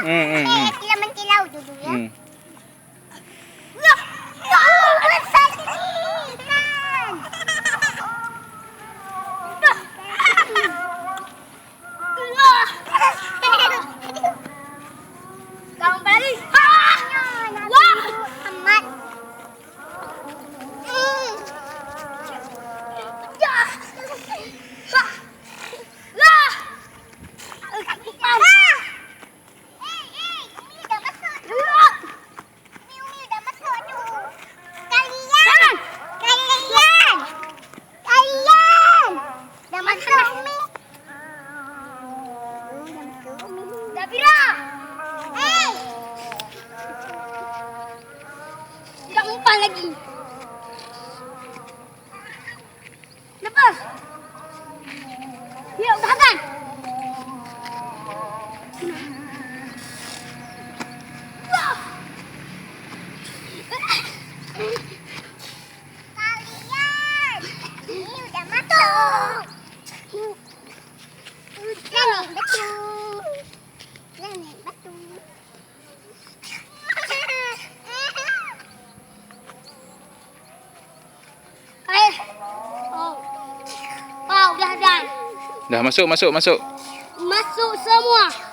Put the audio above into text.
ya. Kita mengkilau dulu ya. Kamu balik. Wah, amat. Lagi. Lepas. Ya, udah kan? Kalian, ini udah masuk. Nenek batu. Nenek batu. Udah Dah masuk. Masuk semua.